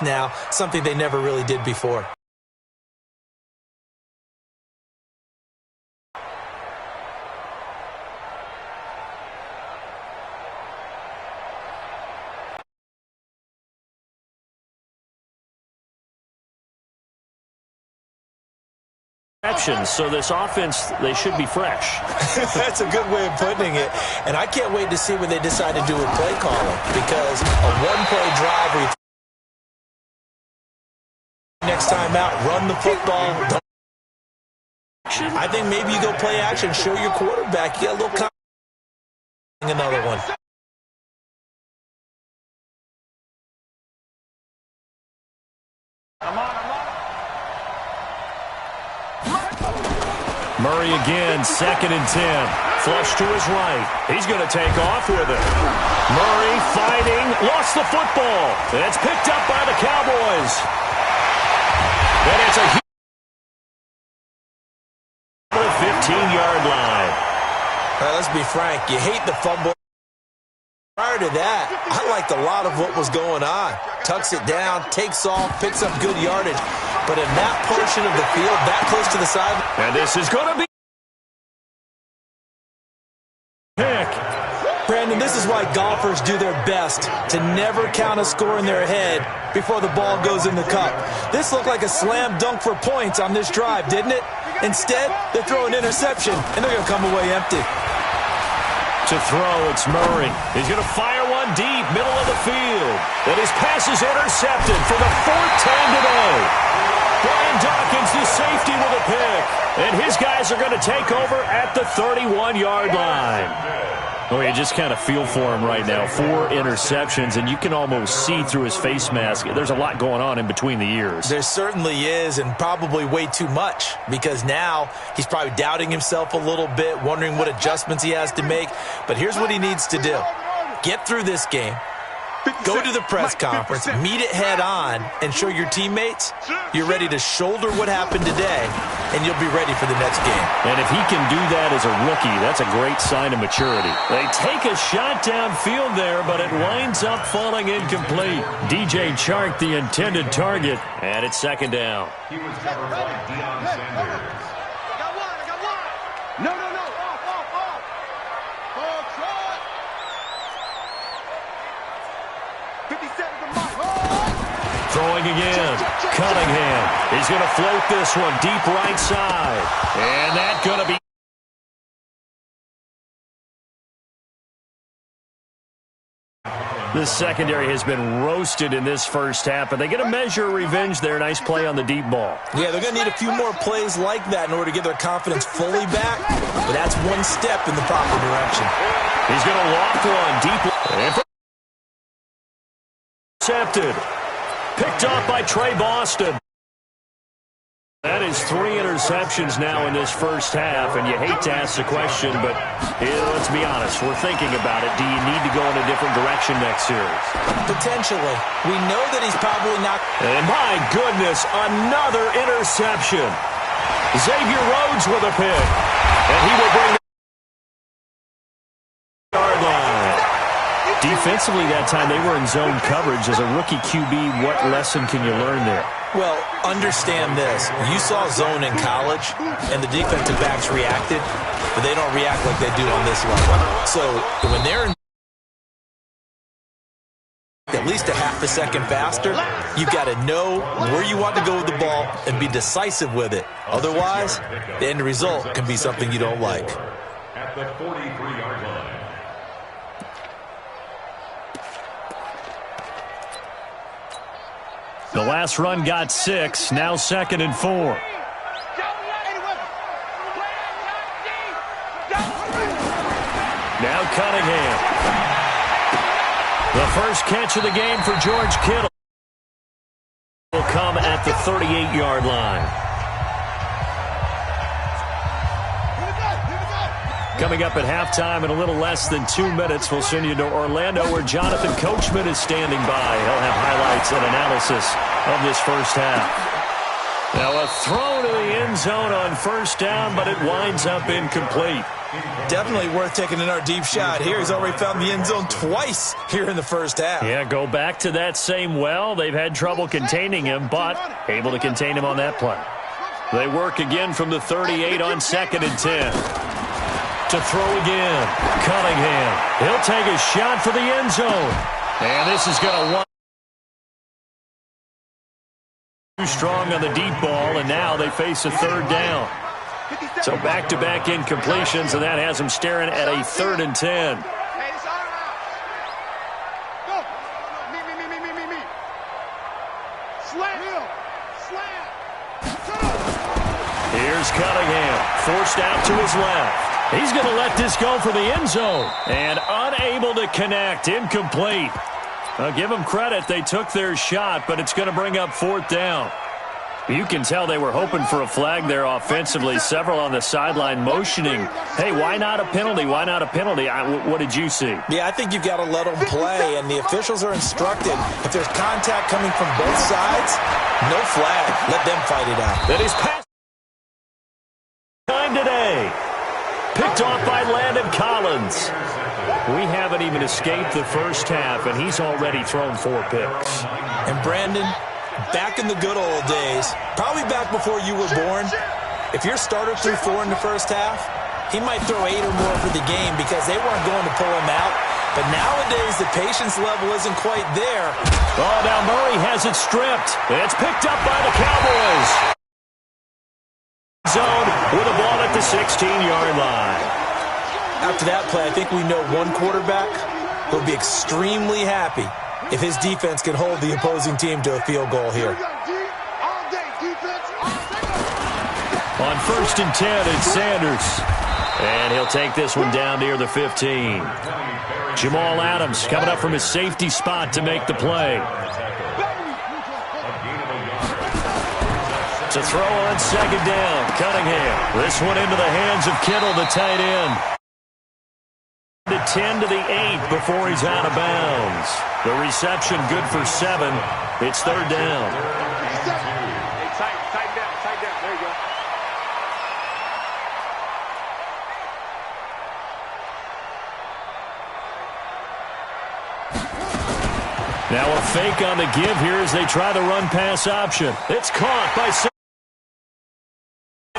now, something they never really did before. So this offense, they should be fresh. That's a good way of putting it. And I can't wait to see what they decide to do with play calling, because a one-play drive where you next time out, run the football. I think maybe you go play action, show your quarterback. You got a little confidence. Another one. Murray again, 2nd and 10. Flush to his right. He's going to take off with it. Murray fighting, lost the football. It's picked up by the Cowboys. And it's a 15-yard line. Let's be frank, you hate the fumble. Prior to that, I liked a lot of what was going on. Tucks it down, takes off, picks up good yardage. But in that portion of the field, that close to the side. And this is going to be pick. Brandon, this is why golfers do their best to never count a score in their head before the ball goes in the cup. This looked like a slam dunk for points on this drive, didn't it? Instead, they throw an interception, and they're going to come away empty. To throw, it's Murray. He's going to fire one deep, middle of the field. And his pass is intercepted for the 4th time today. Brian Dawkins, the safety, with a pick. And his guys are going to take over at the 31-yard line. Oh, you just kind of feel for him right now. 4 interceptions, and you can almost see through his face mask. There's a lot going on in between the ears. There certainly is, and probably way too much, because now he's probably doubting himself a little bit, wondering what adjustments he has to make. But here's what he needs to do. Get through this game. Go to the press conference, meet it head on, and show your teammates you're ready to shoulder what happened today, and you'll be ready for the next game. And if he can do that as a rookie, that's a great sign of maturity. They take a shot downfield there, but it winds up falling incomplete. DJ Chark, the intended target, and it's 2nd down. He was covered by Deion Sanders. I got one. No. Off. Ball try. 50 seconds of Mike. Throwing again. Cunningham. He's going to float this one deep right side. And that's going to be... The secondary has been roasted in this first half, but they get a measure of revenge there. Nice play on the deep ball. Yeah, they're going to need a few more plays like that in order to get their confidence fully back, but that's one step in the proper direction. He's going to loft one deep. Intercepted. Picked off by Trey Boston. That is 3 interceptions now in this first half, and you hate to ask the question, but let's be honest. We're thinking about it. Do you need to go in a different direction next series? Potentially. We know that he's probably not. And my goodness, another interception. Xavier Rhodes with a pick, and he will bring the yard line. Defensively that time, they were in zone coverage. As a rookie QB, what lesson can you learn there? Well, understand this. You saw zone in college, and the defensive backs reacted, but they don't react like they do on this level. So when they're in at least a half a second faster, you've got to know where you want to go with the ball and be decisive with it. Otherwise, the end result can be something you don't like. At the 43-yard line. The last run got 6, now 2nd and 4. Now Cunningham. The first catch of the game for George Kittle will come at the 38-yard line. Coming up at halftime in a little less than 2 minutes, we'll send you to Orlando where Jonathan Coachman is standing by. He'll have highlights and analysis of this first half. Now a throw to the end zone on first down, but it winds up incomplete. Definitely worth taking another deep shot here. He's already found the end zone twice here in the first half. Yeah, go back to that same well. They've had trouble containing him, but able to contain him on that play. They work again from the 38 on 2nd and 10. To throw again. Cunningham. He'll take a shot for the end zone. And this is going to too strong on the deep ball, and now they face a 3rd down. So back-to-back incompletions, and that has them staring at a 3rd and 10. Here's Cunningham, forced out to his left. He's going to let this go for the end zone, and unable to connect, incomplete. I'll give them credit. They took their shot, but it's going to bring up 4th down. You can tell they were hoping for a flag there offensively. Several on the sideline motioning, hey, why not a penalty? Why not a penalty? What did you see? Yeah, I think you've got to let them play, and the officials are instructed. If there's contact coming from both sides, no flag. Let them fight it out. That is pass time today. Picked off by Landon Collins. We haven't even escaped the first half, and he's already thrown 4 picks. And Brandon, back in the good old days, probably back before you were born, if your starter threw 4 in the first half, he might throw 8 or more for the game because they weren't going to pull him out. But nowadays, the patience level isn't quite there. Oh, now Murray has it stripped. It's picked up by the Cowboys. Zone with a ball at the 16-yard line. After that play, I think we know one quarterback will be extremely happy if his defense can hold the opposing team to a field goal here. On 1st and 10, it's Sanders. And he'll take this one down near the 15. Jamal Adams coming up from his safety spot to make the play. To throw on 2nd down, Cunningham. This one into the hands of Kittle, the tight end. The 10 to the 8 before he's out of bounds. The reception good for 7. It's 3rd down. Tight down. There you go. Now a fake on the give here as they try the run-pass option. It's caught by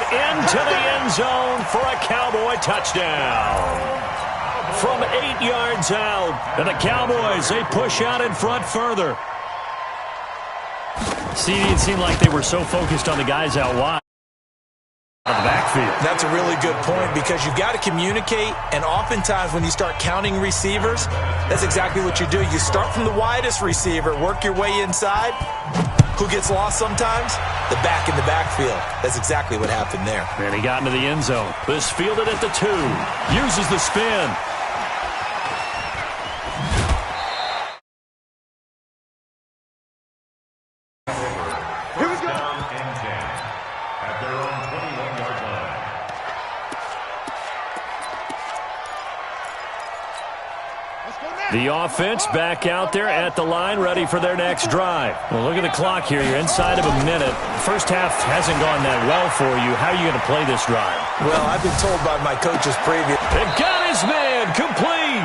into the end zone for a Cowboy touchdown. From 8 yards out, and the Cowboys, they push out in front further. See, it seemed like they were so focused on the guys out wide. The backfield. That's a really good point because you've got to communicate, and oftentimes when you start counting receivers, that's exactly what you do. You start from the widest receiver, work your way inside. Who gets lost sometimes? The back in the backfield. That's exactly what happened there. And he got into the end zone. This fielded at the 2. Uses the spin. The offense back out there at the line, ready for their next drive. Well, look at the clock here. You're inside of a minute. First half hasn't gone that well for you. How are you going to play this drive? Well, I've been told by my coaches previous. They've got his man complete.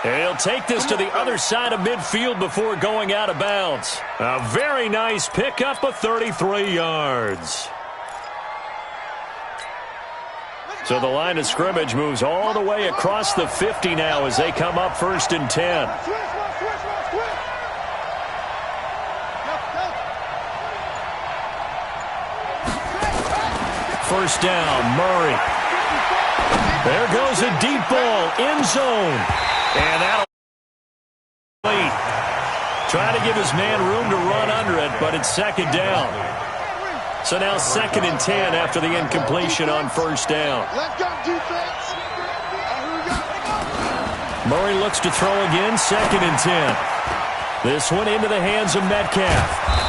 And he'll take this to the other side of midfield before going out of bounds. A very nice pickup of 33 yards. So the line of scrimmage moves all the way across the 50 now as they come up 1st and 10. First down, Murray. There goes a deep ball, end zone. And that'll wait. Trying to give his man room to run under it, but it's 2nd down. So now 2nd and 10 after the incompletion on 1st down. Let's go, defense. Murray looks to throw again, 2nd and 10. This one into the hands of Metcalf.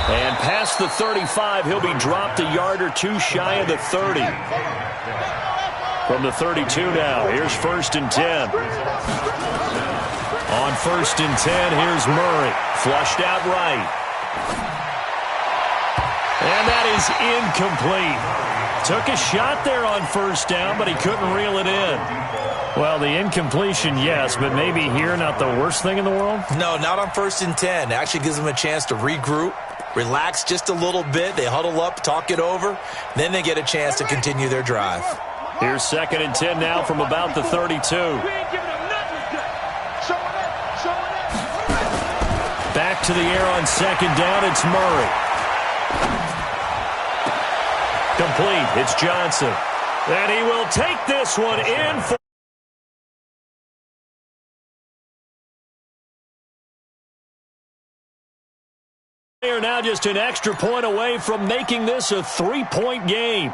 And past the 35, he'll be dropped a yard or 2 shy of the 30. From the 32 now, here's 1st and 10. On 1st and 10, here's Murray. Flushed out right. And that is incomplete. Took a shot there on first down, but he couldn't reel it in. Well, the incompletion, yes, but maybe here not the worst thing in the world? No, not on 1st and 10. It actually gives them a chance to regroup, relax just a little bit. They huddle up, talk it over. Then they get a chance to continue their drive. Here's 2nd and 10 now from about the 32. Back to the air on 2nd down. It's Murray. Complete. It's Johnson. And he will take this one in for... They are now just an extra point away from making this a 3-point game.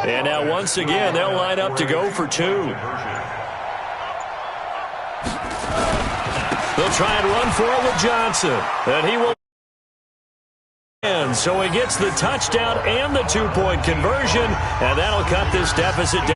And now once again, they'll line up to go for 2. They'll try and run for it with Johnson. And he will. So he gets the touchdown and the 2-point conversion, and that'll cut this deficit down.